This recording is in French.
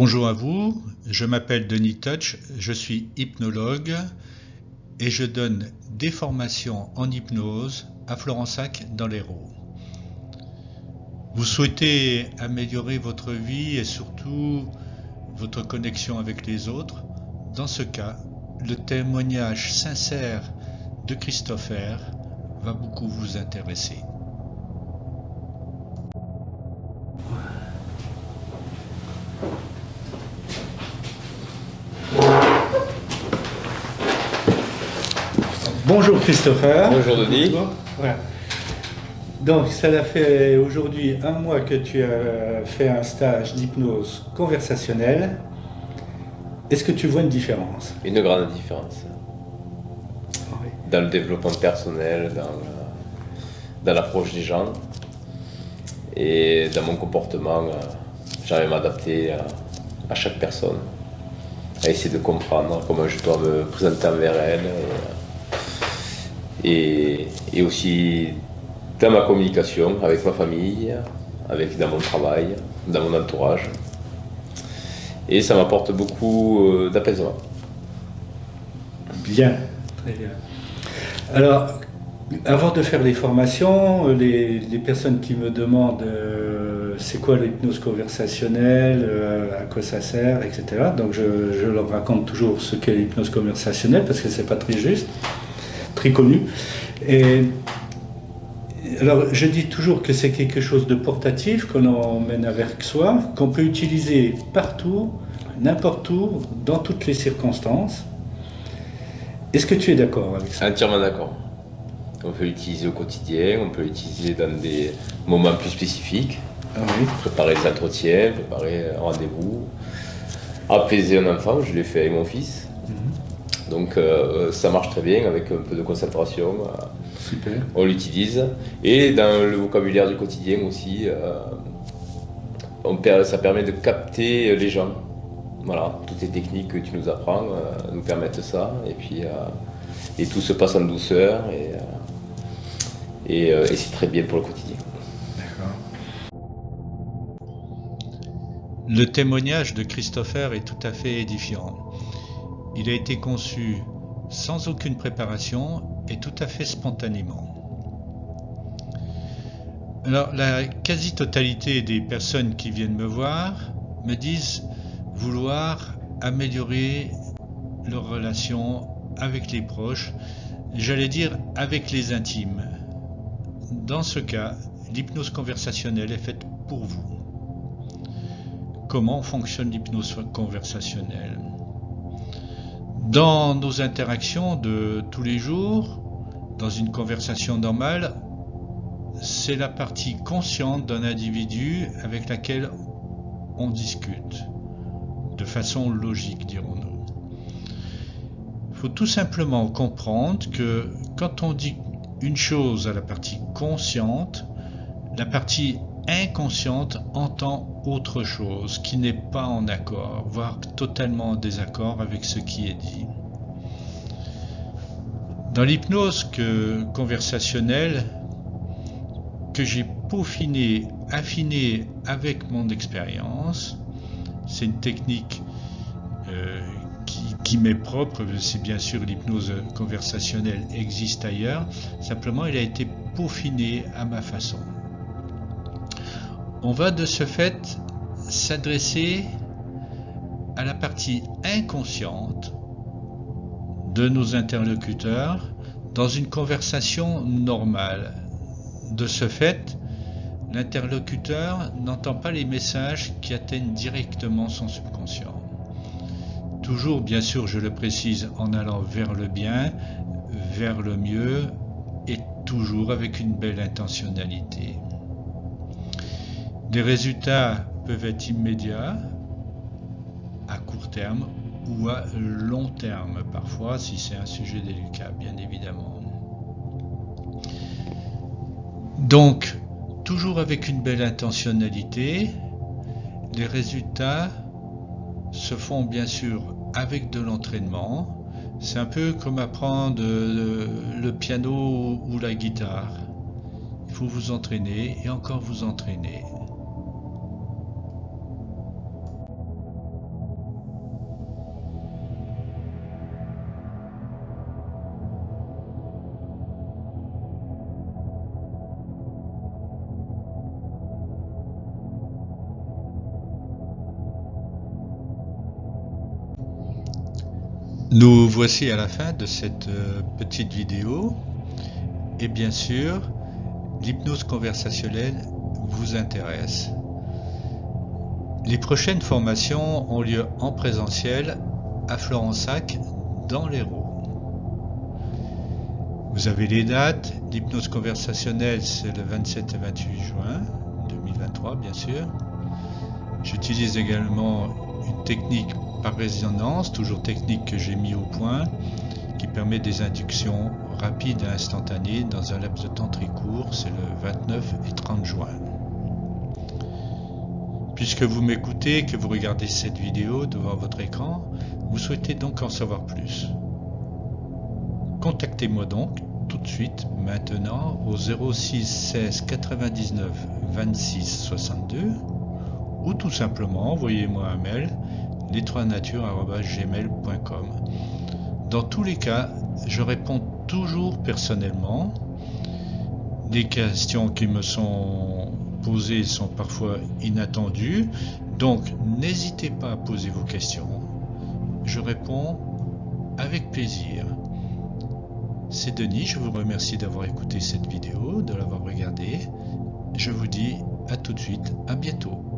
Bonjour à vous, je m'appelle Denis Touch, je suis hypnologue et je donne des formations en hypnose à Florensac dans l'Hérault. Vous souhaitez améliorer votre vie et surtout votre connexion avec les autres? Dans ce cas, le témoignage sincère de Christopher va beaucoup vous intéresser. Bonjour Christopher. Bonjour Denis. Voilà. Donc ça fait aujourd'hui 1 mois que tu as fait un stage d'hypnose conversationnelle. Est-ce que tu vois une différence? Une grande différence Oui. dans le développement personnel, dans l'approche des gens et dans mon comportement. J'arrive à m'adapter à chaque personne, à essayer de comprendre comment je dois me présenter envers elle et aussi dans ma communication avec ma famille, dans mon travail, dans mon entourage. Et ça m'apporte beaucoup d'apaisement. Bien, très bien. Alors, avant de faire les formations, les personnes qui me demandent c'est quoi l'hypnose conversationnelle, à quoi ça sert, etc. Donc je leur raconte toujours ce qu'est l'hypnose conversationnelle parce que c'est pas très juste, très connu. Et alors je dis toujours que c'est quelque chose de portatif qu'on emmène avec soi, qu'on peut utiliser partout, n'importe où, dans toutes les circonstances. Est-ce que tu es d'accord avec ça? Entièrement d'accord. On peut l'utiliser au quotidien, on peut l'utiliser dans des moments plus spécifiques. Ah oui. Préparer des entretiens, préparer un rendez-vous, apaiser un enfant, je l'ai fait avec mon fils. Donc ça marche très bien avec un peu de concentration. Super. On l'utilise. Et dans le vocabulaire du quotidien aussi, ça permet de capter les gens. Voilà, toutes les techniques que tu nous apprends nous permettent ça. Et puis et tout se passe en douceur et c'est très bien pour le quotidien. Le témoignage de Christopher est tout à fait édifiant. Il a été conçu sans aucune préparation et tout à fait spontanément. Alors, la quasi-totalité des personnes qui viennent me voir me disent vouloir améliorer leur relation avec les proches, j'allais dire avec les intimes. Dans ce cas, l'hypnose conversationnelle est faite pour vous. Comment fonctionne l'hypnose conversationnelle? Dans nos interactions de tous les jours, dans une conversation normale, c'est la partie consciente d'un individu avec laquelle on discute, de façon logique, dirons-nous. Il faut tout simplement comprendre que quand on dit une chose à la partie consciente, la partie inconsciente entend autre chose qui n'est pas en accord, voire totalement en désaccord avec ce qui est dit. Dans l'hypnose conversationnelle que j'ai peaufinée, affinée avec mon expérience, c'est une technique qui m'est propre, c'est bien sûr l'hypnose conversationnelle existe ailleurs, simplement elle a été peaufinée à ma façon. On va de ce fait s'adresser à la partie inconsciente de nos interlocuteurs dans une conversation normale. De ce fait, l'interlocuteur n'entend pas les messages qui atteignent directement son subconscient. Toujours, bien sûr, je le précise, en allant vers le bien, vers le mieux et toujours avec une belle intentionnalité. Les résultats peuvent être immédiats, à court terme ou à long terme parfois, si c'est un sujet délicat, bien évidemment. Donc, toujours avec une belle intentionnalité, les résultats se font bien sûr avec de l'entraînement. C'est un peu comme apprendre le piano ou la guitare. Il faut vous entraîner et encore vous entraîner. Nous voici à la fin de cette petite vidéo. Et bien sûr, l'hypnose conversationnelle vous intéresse. Les prochaines formations ont lieu en présentiel à Florensac, dans l'Hérault. Vous avez les dates. L'hypnose conversationnelle, c'est le 27 et 28 juin 2023, bien sûr. J'utilise également une technique par résonance, toujours technique que j'ai mis au point, qui permet des inductions rapides et instantanées dans un laps de temps très court, c'est le 29 et 30 juin. Puisque vous m'écoutez, que vous regardez cette vidéo devant votre écran, vous souhaitez donc en savoir plus. Contactez-moi donc tout de suite, maintenant, au 06 16 99 26 62 ou tout simplement envoyez-moi un mail les3natures@gmail.com. Dans tous les cas, je réponds toujours personnellement. Les questions qui me sont posées sont parfois inattendues, donc n'hésitez pas à poser vos questions. Je réponds avec plaisir. C'est Denis, je vous remercie d'avoir écouté cette vidéo, de l'avoir regardée. Je vous dis à tout de suite, à bientôt.